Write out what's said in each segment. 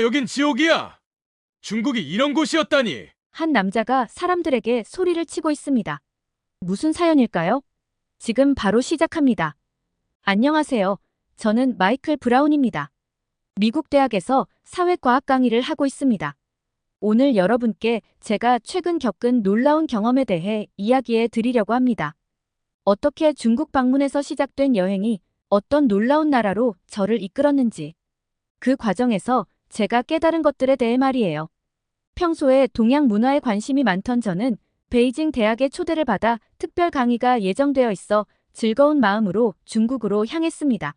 여긴 지옥이야. 중국이 이런 곳이었다니. 한 남자가 사람들에게 소리를 치고 있습니다. 무슨 사연일까요? 지금 바로 시작합니다. 안녕하세요. 저는 마이클 브라운입니다. 미국 대학에서 사회과학 강의를 하고 있습니다. 오늘 여러분께 제가 최근 겪은 놀라운 경험에 대해 이야기해 드리려고 합니다. 어떻게 중국 방문에서 시작된 여행이 어떤 놀라운 나라로 저를 이끌었는지, 그 과정에서 제가 깨달은 것들에 대해 말이에요. 평소에 동양 문화에 관심이 많던 저는 베이징 대학의 초대를 받아 특별 강의가 예정되어 있어 즐거운 마음으로 중국으로 향했습니다.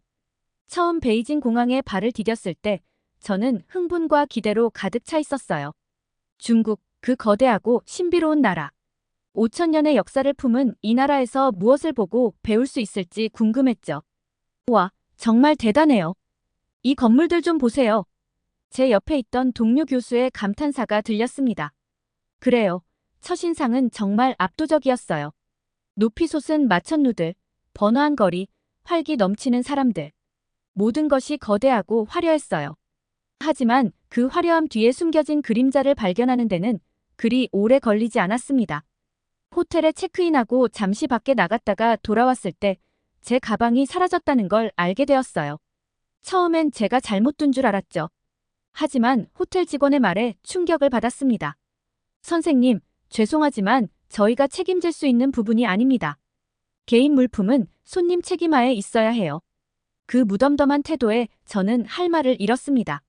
처음 베이징 공항에 발을 디뎠을 때 저는 흥분과 기대로 가득 차 있었어요. 중국, 그 거대하고 신비로운 나라. 5,000년의 역사를 품은 이 나라에서 무엇을 보고 배울 수 있을지 궁금했죠. 와, 정말 대단해요. 이 건물들 좀 보세요. 제 옆에 있던 동료 교수의 감탄사가 들렸습니다. 그래요. 첫인상은 정말 압도적이었어요. 높이 솟은 마천루들, 번화한 거리, 활기 넘치는 사람들. 모든 것이 거대하고 화려했어요. 하지만 그 화려함 뒤에 숨겨진 그림자를 발견하는 데는 그리 오래 걸리지 않았습니다. 호텔에 체크인하고 잠시 밖에 나갔다가 돌아왔을 때 제 가방이 사라졌다는 걸 알게 되었어요. 처음엔 제가 잘못 둔 줄 알았죠. 하지만 호텔 직원의 말에 충격을 받았습니다. 선생님, 죄송하지만 저희가 책임질 수 있는 부분이 아닙니다. 개인 물품은 손님 책임하에 있어야 해요. 그 무덤덤한 태도에 저는 할 말을 잃었습니다.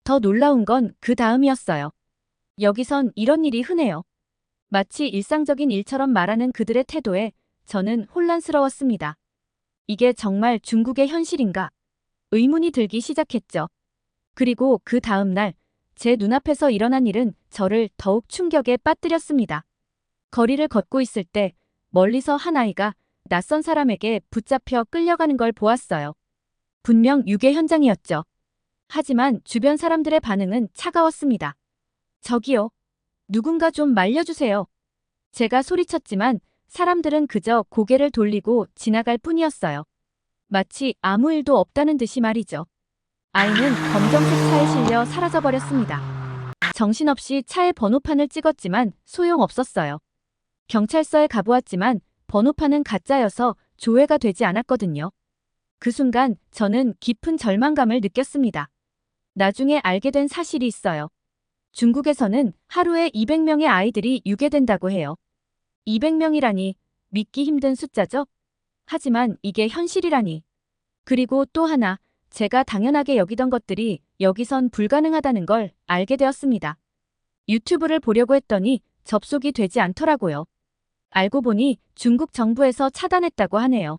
더 놀라운 건 그 다음이었어요. 여기선 이런 일이 흔해요. 마치 일상적인 일처럼 말하는 그들의 태도에 저는 혼란스러웠습니다. 이게 정말 중국의 현실인가? 의문이 들기 시작했죠. 그리고 그 다음 날, 제 눈앞에서 일어난 일은 저를 더욱 충격에 빠뜨렸습니다. 거리를 걷고 있을 때 멀리서 한 아이가 낯선 사람에게 붙잡혀 끌려가는 걸 보았어요. 분명 유괴 현장이었죠. 하지만 주변 사람들의 반응은 차가웠습니다. 저기요. 누군가 좀 말려주세요. 제가 소리쳤지만 사람들은 그저 고개를 돌리고 지나갈 뿐이었어요. 마치 아무 일도 없다는 듯이 말이죠. 아이는 검정색 차에 실려 사라져버렸습니다. 정신없이 차의 번호판을 찍었지만 소용없었어요. 경찰서에 가보았지만 번호판은 가짜여서 조회가 되지 않았거든요. 그 순간 저는 깊은 절망감을 느꼈습니다. 나중에 알게 된 사실이 있어요. 중국에서는 하루에 200명의 아이들이 유괴된다고 해요. 200명이라니 믿기 힘든 숫자죠? 하지만 이게 현실이라니. 그리고 또 하나, 제가 당연하게 여기던 것들이 여기선 불가능하다는 걸 알게 되었습니다. 유튜브를 보려고 했더니 접속이 되지 않더라고요. 알고 보니 중국 정부에서 차단했다고 하네요.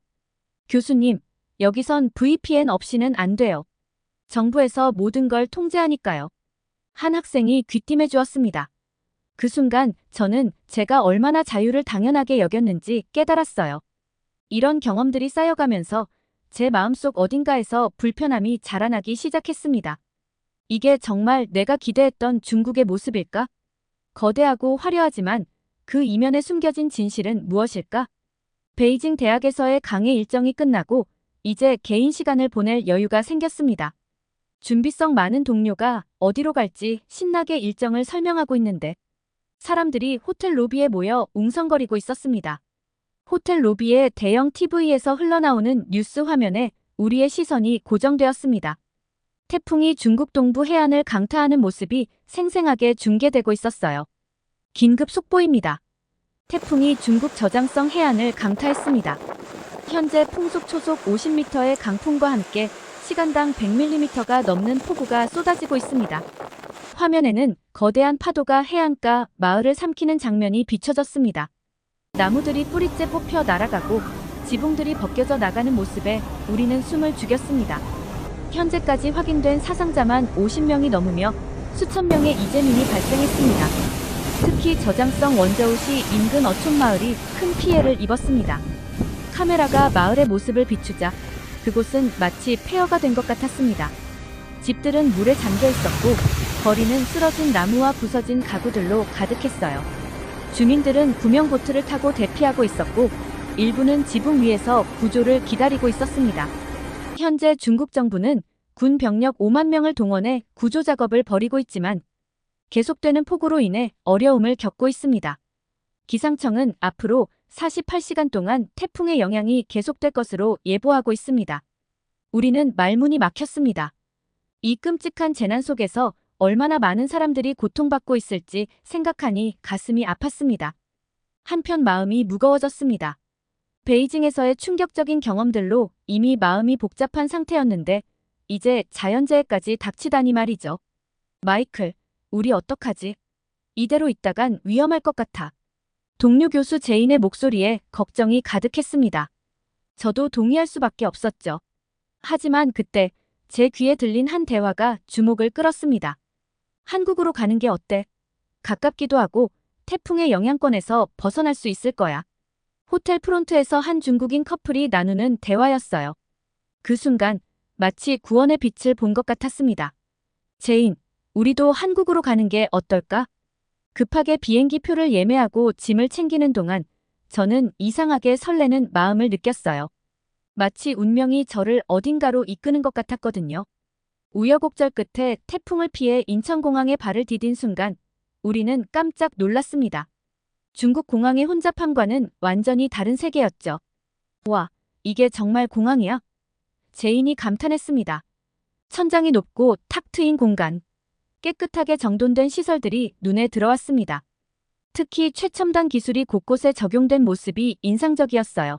교수님, 여기선 VPN 없이는 안 돼요. 정부에서 모든 걸 통제하니까요. 한 학생이 귀띔해 주었습니다. 그 순간 저는 제가 얼마나 자유를 당연하게 여겼는지 깨달았어요. 이런 경험들이 쌓여가면서 제 마음속 어딘가에서 불편함이 자라나기 시작했습니다. 이게 정말 내가 기대했던 중국의 모습일까? 거대하고 화려하지만 그 이면에 숨겨진 진실은 무엇일까? 베이징 대학에서의 강의 일정이 끝나고 이제 개인 시간을 보낼 여유가 생겼습니다. 준비성 많은 동료가 어디로 갈지 신나게 일정을 설명하고 있는데 사람들이 호텔 로비에 모여 웅성거리고 있었습니다. 호텔 로비의 대형 TV에서 흘러나오는 뉴스 화면에 우리의 시선이 고정되었습니다. 태풍이 중국 동부 해안을 강타하는 모습이 생생하게 중계되고 있었어요. 긴급 속보입니다. 태풍이 중국 저장성 해안을 강타했습니다. 현재 풍속 초속 50m의 강풍과 함께 시간당 100mm가 넘는 폭우가 쏟아지고 있습니다. 화면에는 거대한 파도가 해안가 마을을 삼키는 장면이 비춰졌습니다. 나무들이 뿌리째 뽑혀 날아가고 지붕들이 벗겨져 나가는 모습에 우리는 숨을 죽였습니다. 현재까지 확인된 사상자만 50명이 넘으며 수천 명의 이재민이 발생했습니다. 특히 저장성 원저우시 인근 어촌마을이 큰 피해를 입었습니다. 카메라가 마을의 모습을 비추자 그곳은 마치 폐허가 된 것 같았습니다. 집들은 물에 잠겨 있었고 거리는 쓰러진 나무와 부서진 가구들로 가득했어요. 주민들은 구명보트를 타고 대피하고 있었고 일부는 지붕 위에서 구조를 기다리고 있었습니다. 현재 중국 정부는 군 병력 5만 명을 동원해 구조 작업을 벌이고 있지만 계속되는 폭우로 인해 어려움을 겪고 있습니다. 기상청은 앞으로 48시간 동안 태풍의 영향이 계속될 것으로 예보하고 있습니다. 우리는 말문이 막혔습니다. 이 끔찍한 재난 속에서 얼마나 많은 사람들이 고통받고 있을지 생각하니 가슴이 아팠습니다. 한편 마음이 무거워졌습니다. 베이징에서의 충격적인 경험들로 이미 마음이 복잡한 상태였는데 이제 자연재해까지 닥치다니 말이죠. 마이클, 우리 어떡하지? 이대로 있다간 위험할 것 같아. 동료 교수 제인의 목소리에 걱정이 가득했습니다. 저도 동의할 수밖에 없었죠. 하지만 그때 제 귀에 들린 한 대화가 주목을 끌었습니다. 한국으로 가는 게 어때? 가깝기도 하고 태풍의 영향권에서 벗어날 수 있을 거야. 호텔 프론트에서 한 중국인 커플이 나누는 대화였어요. 그 순간 마치 구원의 빛을 본 것 같았습니다. 제인, 우리도 한국으로 가는 게 어떨까? 급하게 비행기 표를 예매하고 짐을 챙기는 동안 저는 이상하게 설레는 마음을 느꼈어요. 마치 운명이 저를 어딘가로 이끄는 것 같았거든요. 우여곡절 끝에 태풍을 피해 인천공항에 발을 디딘 순간 우리는 깜짝 놀랐습니다. 중국 공항의 혼잡함과는 완전히 다른 세계였죠. 와, 이게 정말 공항이야? 제인이 감탄했습니다. 천장이 높고 탁 트인 공간. 깨끗하게 정돈된 시설들이 눈에 들어왔습니다. 특히 최첨단 기술이 곳곳에 적용된 모습이 인상적이었어요.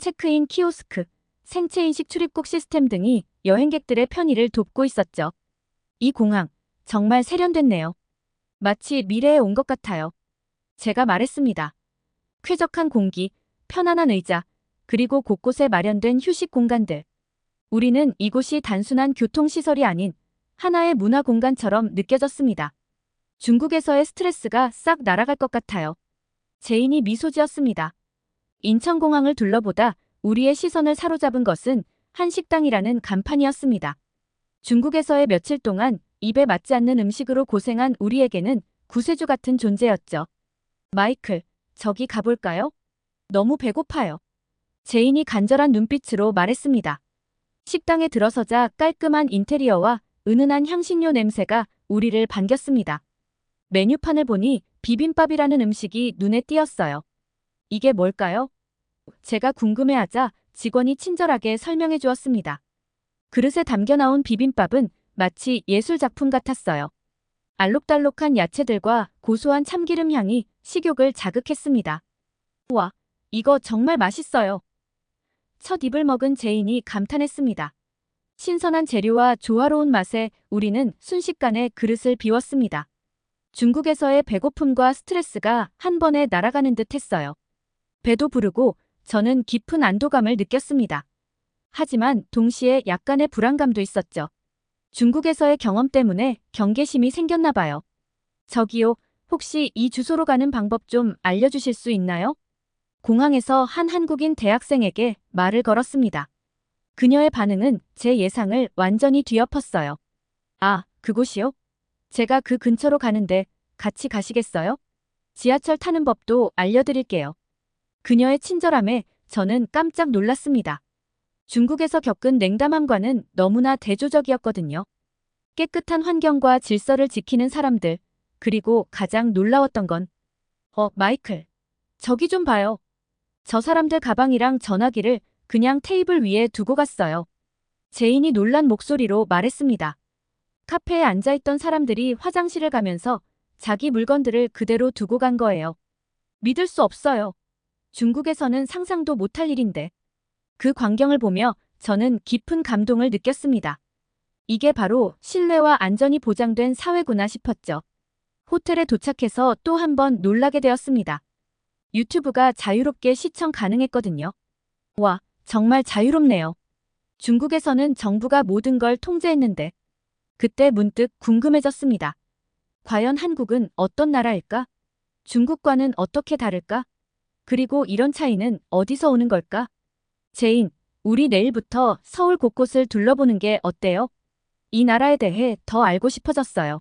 체크인 키오스크, 생체인식 출입국 시스템 등이 여행객들의 편의를 돕고 있었죠. 이 공항, 정말 세련됐네요. 마치 미래에 온 것 같아요. 제가 말했습니다. 쾌적한 공기, 편안한 의자, 그리고 곳곳에 마련된 휴식 공간들. 우리는 이곳이 단순한 교통시설이 아닌 하나의 문화 공간처럼 느껴졌습니다. 중국에서의 스트레스가 싹 날아갈 것 같아요. 제인이 미소 지었습니다. 인천공항을 둘러보다 우리의 시선을 사로잡은 것은 한 식당이라는 간판이었습니다. 중국에서의 며칠 동안 입에 맞지 않는 음식으로 고생한 우리에게는 구세주 같은 존재였죠. 마이클, 저기 가볼까요? 너무 배고파요. 제인이 간절한 눈빛으로 말했습니다. 식당에 들어서자 깔끔한 인테리어와 은은한 향신료 냄새가 우리를 반겼습니다. 메뉴판을 보니 비빔밥이라는 음식이 눈에 띄었어요. 이게 뭘까요? 제가 궁금해하자 직원이 친절하게 설명해 주었습니다. 그릇에 담겨 나온 비빔밥은 마치 예술 작품 같았어요. 알록달록한 야채들과 고소한 참기름 향이 식욕을 자극했습니다. 와, 이거 정말 맛있어요. 첫 입을 먹은 제인이 감탄했습니다. 신선한 재료와 조화로운 맛에 우리는 순식간에 그릇을 비웠습니다. 중국에서의 배고픔과 스트레스가 한 번에 날아가는 듯 했어요. 배도 부르고 저는 깊은 안도감을 느꼈습니다. 하지만 동시에 약간의 불안감도 있었죠. 중국에서의 경험 때문에 경계심이 생겼나 봐요. 저기요, 혹시 이 주소로 가는 방법 좀 알려주실 수 있나요? 공항에서 한 한국인 대학생에게 말을 걸었습니다. 그녀의 반응은 제 예상을 완전히 뒤엎었어요. 아, 그곳이요? 제가 그 근처로 가는데 같이 가시겠어요? 지하철 타는 법도 알려드릴게요. 그녀의 친절함에 저는 깜짝 놀랐습니다. 중국에서 겪은 냉담함과는 너무나 대조적이었거든요. 깨끗한 환경과 질서를 지키는 사람들, 그리고 가장 놀라웠던 건 마이클, 저기 좀 봐요. 저 사람들 가방이랑 전화기를 그냥 테이블 위에 두고 갔어요. 제인이 놀란 목소리로 말했습니다. 카페에 앉아있던 사람들이 화장실을 가면서 자기 물건들을 그대로 두고 간 거예요. 믿을 수 없어요. 중국에서는 상상도 못할 일인데. 그 광경을 보며 저는 깊은 감동을 느꼈습니다. 이게 바로 신뢰와 안전이 보장된 사회구나 싶었죠. 호텔에 도착해서 또 한 번 놀라게 되었습니다. 유튜브가 자유롭게 시청 가능했거든요. 와, 정말 자유롭네요. 중국에서는 정부가 모든 걸 통제했는데 그때 문득 궁금해졌습니다. 과연 한국은 어떤 나라일까? 중국과는 어떻게 다를까? 그리고 이런 차이는 어디서 오는 걸까? 제인, 우리 내일부터 서울 곳곳을 둘러보는 게 어때요? 이 나라에 대해 더 알고 싶어졌어요.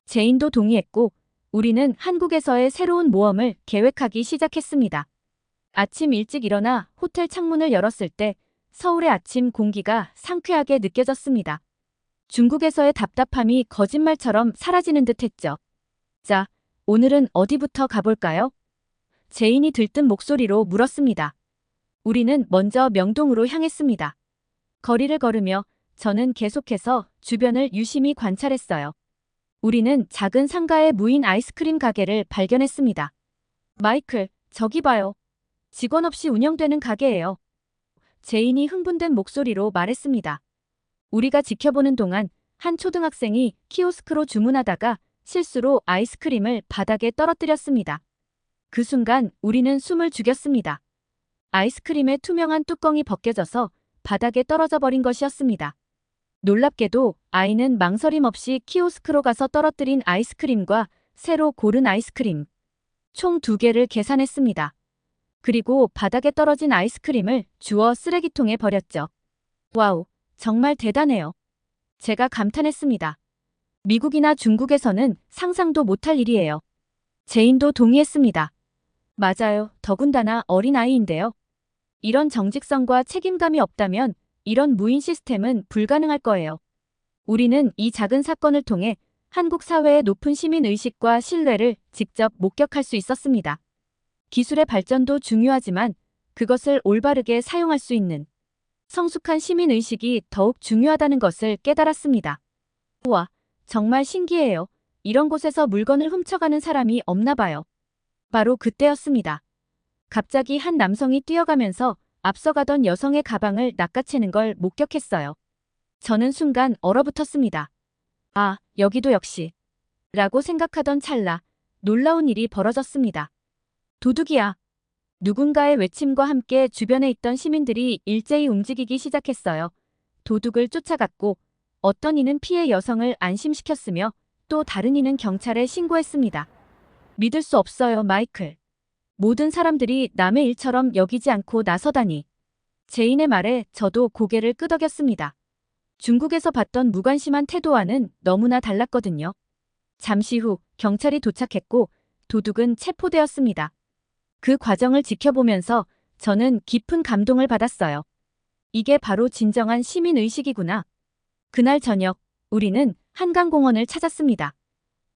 제인도 동의했고 우리는 한국에서의 새로운 모험을 계획하기 시작했습니다. 아침 일찍 일어나 호텔 창문을 열었을 때 서울의 아침 공기가 상쾌하게 느껴졌습니다. 중국에서의 답답함이 거짓말처럼 사라지는 듯 했죠. 자, 오늘은 어디부터 가볼까요? 제인이 들뜬 목소리로 물었습니다. 우리는 먼저 명동으로 향했습니다. 거리를 걸으며 저는 계속해서 주변을 유심히 관찰했어요. 우리는 작은 상가의 무인 아이스크림 가게를 발견했습니다. 마이클, 저기 봐요. 직원 없이 운영되는 가게예요. 제인이 흥분된 목소리로 말했습니다. 우리가 지켜보는 동안 한 초등학생이 키오스크로 주문하다가 실수로 아이스크림을 바닥에 떨어뜨렸습니다. 그 순간 우리는 숨을 죽였습니다. 아이스크림의 투명한 뚜껑이 벗겨져서 바닥에 떨어져 버린 것이었습니다. 놀랍게도 아이는 망설임 없이 키오스크로 가서 떨어뜨린 아이스크림과 새로 고른 아이스크림, 총 2개를 계산했습니다. 그리고 바닥에 떨어진 아이스크림을 주워 쓰레기통에 버렸죠. 와우, 정말 대단해요. 제가 감탄했습니다. 미국이나 중국에서는 상상도 못할 일이에요. 제인도 동의했습니다. 맞아요. 더군다나 어린아이인데요. 이런 정직성과 책임감이 없다면 이런 무인 시스템은 불가능할 거예요. 우리는 이 작은 사건을 통해 한국 사회의 높은 시민의식과 신뢰를 직접 목격할 수 있었습니다. 기술의 발전도 중요하지만 그것을 올바르게 사용할 수 있는 성숙한 시민의식이 더욱 중요하다는 것을 깨달았습니다. 우와, 정말 신기해요. 이런 곳에서 물건을 훔쳐가는 사람이 없나 봐요. 바로 그때였습니다. 갑자기 한 남성이 뛰어가면서 앞서가던 여성의 가방을 낚아채는 걸 목격했어요. 저는 순간 얼어붙었습니다. 아, 여기도 역시. 라고 생각하던 찰나 놀라운 일이 벌어졌습니다. 도둑이야. 누군가의 외침과 함께 주변에 있던 시민들이 일제히 움직이기 시작했어요. 도둑을 쫓아갔고 어떤 이는 피해 여성을 안심시켰으며 또 다른 이는 경찰에 신고했습니다. 믿을 수 없어요, 마이클. 모든 사람들이 남의 일처럼 여기지 않고 나서다니. 제인의 말에 저도 고개를 끄덕였습니다. 중국에서 봤던 무관심한 태도와는 너무나 달랐거든요. 잠시 후 경찰이 도착했고 도둑은 체포되었습니다. 그 과정을 지켜보면서 저는 깊은 감동을 받았어요. 이게 바로 진정한 시민의식이구나. 그날 저녁 우리는 한강공원을 찾았습니다.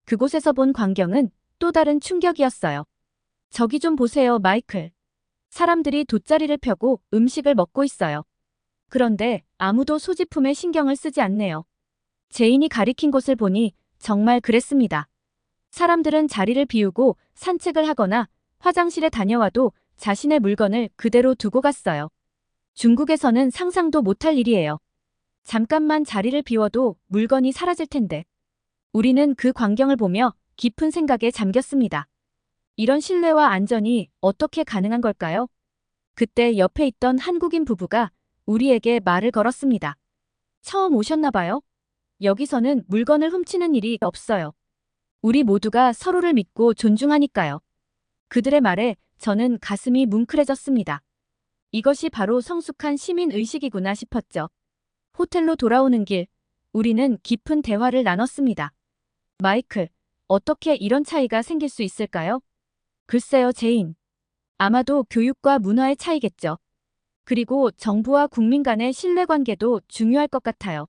그곳에서 본 광경은 또 다른 충격이었어요. 저기 좀 보세요, 마이클. 사람들이 돗자리를 펴고 음식을 먹고 있어요. 그런데 아무도 소지품에 신경을 쓰지 않네요. 제인이 가리킨 곳을 보니 정말 그랬습니다. 사람들은 자리를 비우고 산책을 하거나 화장실에 다녀와도 자신의 물건을 그대로 두고 갔어요. 중국에서는 상상도 못할 일이에요. 잠깐만 자리를 비워도 물건이 사라질 텐데. 우리는 그 광경을 보며 깊은 생각에 잠겼습니다. 이런 신뢰와 안전이 어떻게 가능한 걸까요? 그때 옆에 있던 한국인 부부가 우리에게 말을 걸었습니다. 처음 오셨나 봐요? 여기서는 물건을 훔치는 일이 없어요. 우리 모두가 서로를 믿고 존중하니까요. 그들의 말에 저는 가슴이 뭉클해졌습니다. 이것이 바로 성숙한 시민의식이구나 싶었죠. 호텔로 돌아오는 길, 우리는 깊은 대화를 나눴습니다. 마이클, 어떻게 이런 차이가 생길 수 있을까요? 글쎄요, 제인. 아마도 교육과 문화의 차이겠죠. 그리고 정부와 국민 간의 신뢰관계도 중요할 것 같아요.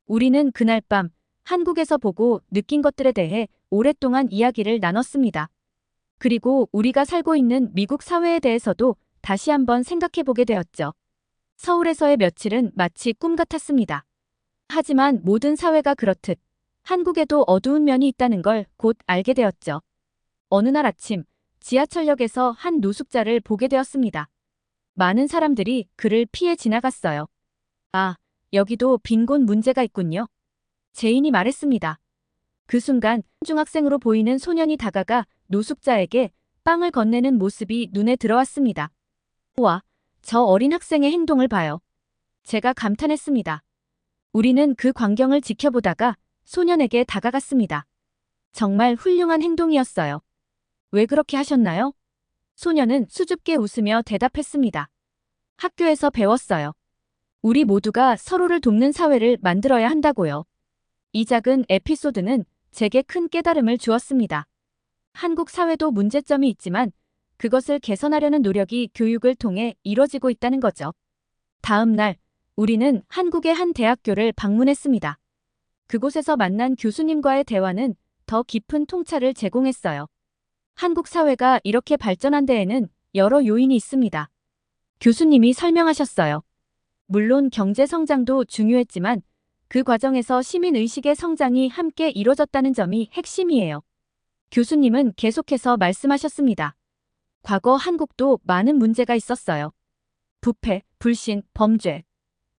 우리는 그날 밤 한국에서 보고 느낀 것들에 대해 오랫동안 이야기를 나눴습니다. 그리고 우리가 살고 있는 미국 사회에 대해서도 다시 한번 생각해보게 되었죠. 서울에서의 며칠은 마치 꿈 같았습니다. 하지만 모든 사회가 그렇듯 한국에도 어두운 면이 있다는 걸 곧 알게 되었죠. 어느 날 아침 지하철역에서 한 노숙자를 보게 되었습니다. 많은 사람들이 그를 피해 지나갔어요. 아, 여기도 빈곤 문제가 있군요. 제인이 말했습니다. 그 순간 중학생으로 보이는 소년이 다가가 노숙자에게 빵을 건네는 모습이 눈에 들어왔습니다. 우와, 저 어린 학생의 행동을 봐요. 제가 감탄했습니다. 우리는 그 광경을 지켜보다가 소년에게 다가갔습니다. 정말 훌륭한 행동이었어요. 왜 그렇게 하셨나요? 소년은 수줍게 웃으며 대답했습니다. 학교에서 배웠어요. 우리 모두가 서로를 돕는 사회를 만들어야 한다고요. 이 작은 에피소드는 제게 큰 깨달음을 주었습니다. 한국 사회도 문제점이 있지만 그것을 개선하려는 노력이 교육을 통해 이뤄지고 있다는 거죠. 다음 날 우리는 한국의 한 대학교를 방문했습니다. 그곳에서 만난 교수님과의 대화는 더 깊은 통찰을 제공했어요. 한국 사회가 이렇게 발전한 데에는 여러 요인이 있습니다. 교수님이 설명하셨어요. 물론 경제 성장도 중요했지만 그 과정에서 시민의식의 성장이 함께 이뤄졌다는 점이 핵심이에요. 교수님은 계속해서 말씀하셨습니다. 과거 한국도 많은 문제가 있었어요. 부패, 불신, 범죄.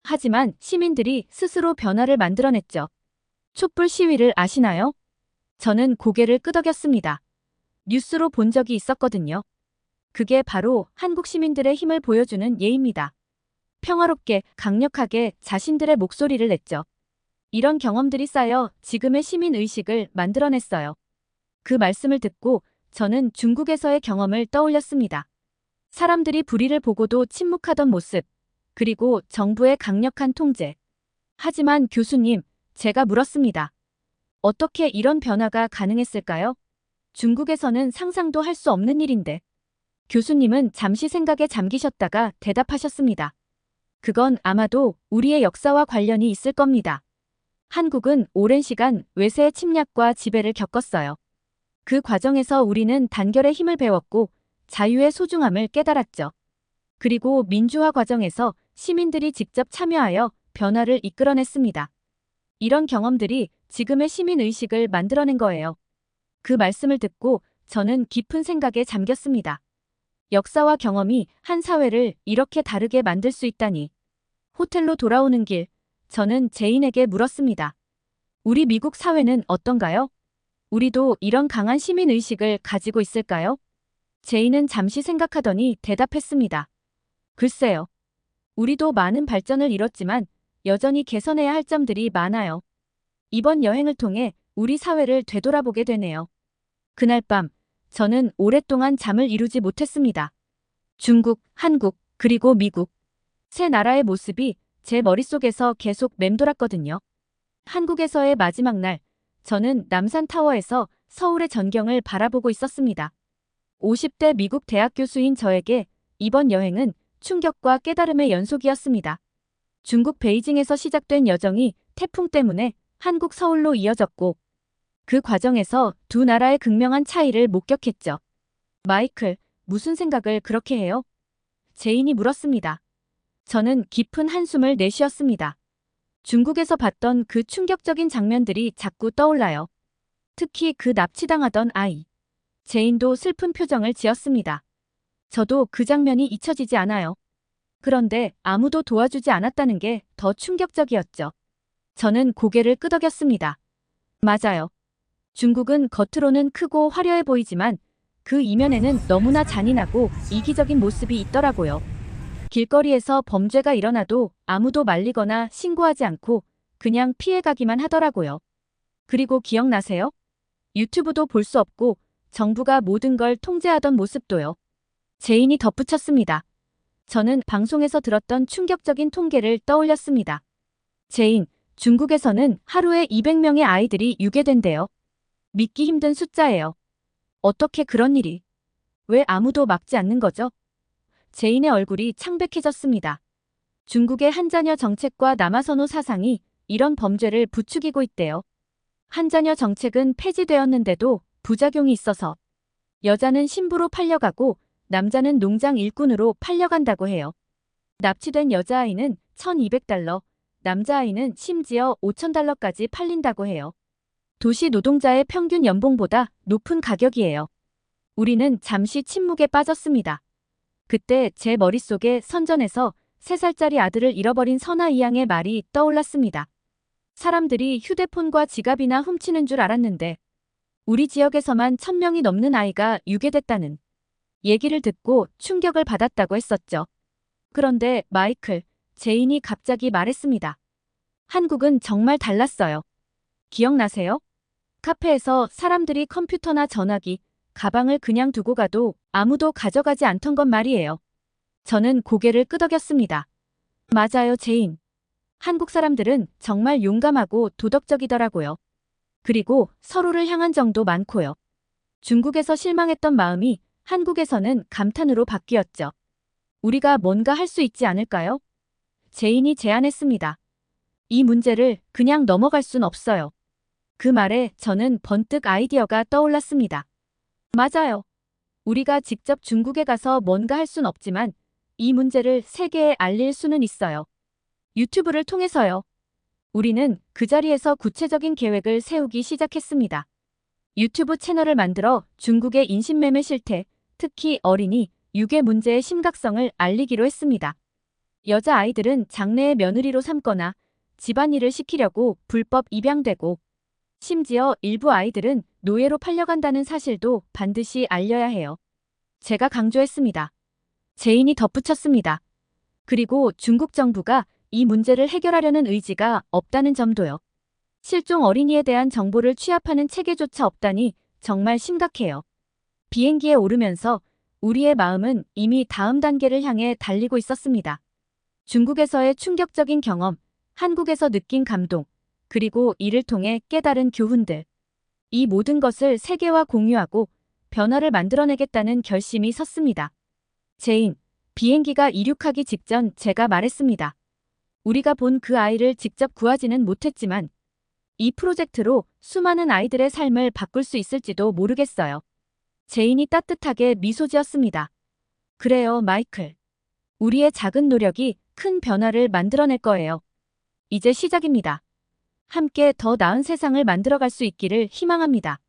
하지만 시민들이 스스로 변화를 만들어냈죠. 촛불 시위를 아시나요? 저는 고개를 끄덕였습니다. 뉴스로 본 적이 있었거든요. 그게 바로 한국 시민들의 힘을 보여주는 예입니다. 평화롭게, 강력하게 자신들의 목소리를 냈죠. 이런 경험들이 쌓여 지금의 시민의식을 만들어냈어요. 그 말씀을 듣고 저는 중국에서의 경험을 떠올렸습니다. 사람들이 불의를 보고도 침묵하던 모습, 그리고 정부의 강력한 통제. 하지만 교수님, 제가 물었습니다. 어떻게 이런 변화가 가능했을까요? 중국에서는 상상도 할 수 없는 일인데. 교수님은 잠시 생각에 잠기셨다가 대답하셨습니다. 그건 아마도 우리의 역사와 관련이 있을 겁니다. 한국은 오랜 시간 외세의 침략과 지배를 겪었어요. 그 과정에서 우리는 단결의 힘을 배웠고 자유의 소중함을 깨달았죠. 그리고 민주화 과정에서 시민들이 직접 참여하여 변화를 이끌어냈습니다. 이런 경험들이 지금의 시민의식을 만들어낸 거예요. 그 말씀을 듣고 저는 깊은 생각에 잠겼습니다. 역사와 경험이 한 사회를 이렇게 다르게 만들 수 있다니. 호텔로 돌아오는 길, 저는 제인에게 물었습니다. 우리 미국 사회는 어떤가요? 우리도 이런 강한 시민의식을 가지고 있을까요? 제인은 잠시 생각하더니 대답했습니다. 글쎄요. 우리도 많은 발전을 이뤘지만 여전히 개선해야 할 점들이 많아요. 이번 여행을 통해 우리 사회를 되돌아보게 되네요. 그날 밤, 저는 오랫동안 잠을 이루지 못했습니다. 중국, 한국, 그리고 미국. 세 나라의 모습이 제 머릿속에서 계속 맴돌았거든요. 한국에서의 마지막 날, 저는 남산타워에서 서울의 전경을 바라보고 있었습니다. 50대 미국 대학 교수인 저에게 이번 여행은 충격과 깨달음의 연속이었습니다. 중국 베이징에서 시작된 여정이 태풍 때문에 한국 서울로 이어졌고 그 과정에서 두 나라의 극명한 차이를 목격했죠. 마이클, 무슨 생각을 그렇게 해요? 제인이 물었습니다. 저는 깊은 한숨을 내쉬었습니다. 중국에서 봤던 그 충격적인 장면들이 자꾸 떠올라요. 특히 그 납치당하던 아이. 제인도 슬픈 표정을 지었습니다. 저도 그 장면이 잊혀지지 않아요. 그런데 아무도 도와주지 않았다는 게 더 충격적이었죠. 저는 고개를 끄덕였습니다. 맞아요. 중국은 겉으로는 크고 화려해 보이지만 그 이면에는 너무나 잔인하고 이기적인 모습이 있더라고요. 길거리에서 범죄가 일어나도 아무도 말리거나 신고하지 않고 그냥 피해가기만 하더라고요. 그리고 기억나세요? 유튜브도 볼 수 없고 정부가 모든 걸 통제하던 모습도요. 제인이 덧붙였습니다. 저는 방송에서 들었던 충격적인 통계를 떠올렸습니다. 제인, 중국에서는 하루에 200명의 아이들이 유괴된대요. 믿기 힘든 숫자예요. 어떻게 그런 일이? 왜 아무도 막지 않는 거죠? 제인의 얼굴이 창백해졌습니다. 중국의 한자녀 정책과 남아선호 사상이 이런 범죄를 부추기고 있대요. 한자녀 정책은 폐지되었는데도 부작용이 있어서 여자는 신부로 팔려가고 남자는 농장 일꾼으로 팔려간다고 해요. 납치된 여자아이는 1,200달러, 남자아이는 심지어 5,000달러까지 팔린다고 해요. 도시 노동자의 평균 연봉보다 높은 가격이에요. 우리는 잠시 침묵에 빠졌습니다. 그때 제 머릿속에 선전에서 3살짜리 아들을 잃어버린 선아 이양의 말이 떠올랐습니다. 사람들이 휴대폰과 지갑이나 훔치는 줄 알았는데 우리 지역에서만 1,000명이 넘는 아이가 유괴됐다는 얘기를 듣고 충격을 받았다고 했었죠. 그런데 마이클, 제인이 갑자기 말했습니다. 한국은 정말 달랐어요. 기억나세요? 카페에서 사람들이 컴퓨터나 전화기, 가방을 그냥 두고 가도 아무도 가져가지 않던 것 말이에요. 저는 고개를 끄덕였습니다. 맞아요, 제인. 한국 사람들은 정말 용감하고 도덕적이더라고요. 그리고 서로를 향한 정도 많고요. 중국에서 실망했던 마음이 한국에서는 감탄으로 바뀌었죠. 우리가 뭔가 할 수 있지 않을까요? 제인이 제안했습니다. 이 문제를 그냥 넘어갈 순 없어요. 그 말에 저는 번뜩 아이디어가 떠올랐습니다. 맞아요. 우리가 직접 중국에 가서 뭔가 할 순 없지만 이 문제를 세계에 알릴 수는 있어요. 유튜브를 통해서요. 우리는 그 자리에서 구체적인 계획을 세우기 시작했습니다. 유튜브 채널을 만들어 중국의 인신매매 실태, 특히 어린이, 유괴 문제의 심각성을 알리기로 했습니다. 여자아이들은 장래의 며느리로 삼거나 집안일을 시키려고 불법 입양되고, 심지어 일부 아이들은 노예로 팔려간다는 사실도 반드시 알려야 해요. 제가 강조했습니다. 제인이 덧붙였습니다. 그리고 중국 정부가 이 문제를 해결하려는 의지가 없다는 점도요. 실종 어린이에 대한 정보를 취합하는 체계조차 없다니 정말 심각해요. 비행기에 오르면서 우리의 마음은 이미 다음 단계를 향해 달리고 있었습니다. 중국에서의 충격적인 경험, 한국에서 느낀 감동, 그리고 이를 통해 깨달은 교훈들. 이 모든 것을 세계와 공유하고 변화를 만들어내겠다는 결심이 섰습니다. 제인, 비행기가 이륙하기 직전 제가 말했습니다. 우리가 본 그 아이를 직접 구하지는 못했지만 이 프로젝트로 수많은 아이들의 삶을 바꿀 수 있을지도 모르겠어요. 제인이 따뜻하게 미소 지었습니다. 그래요, 마이클. 우리의 작은 노력이 큰 변화를 만들어낼 거예요. 이제 시작입니다. 함께 더 나은 세상을 만들어갈 수 있기를 희망합니다.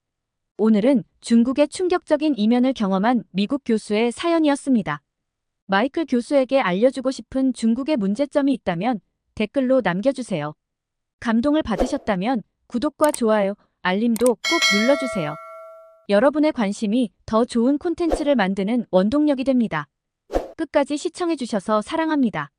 오늘은 중국의 충격적인 이면을 경험한 미국 교수의 사연이었습니다. 마이클 교수에게 알려주고 싶은 중국의 문제점이 있다면 댓글로 남겨주세요. 감동을 받으셨다면 구독과 좋아요, 알림도 꼭 눌러주세요. 여러분의 관심이 더 좋은 콘텐츠를 만드는 원동력이 됩니다. 끝까지 시청해주셔서 사랑합니다.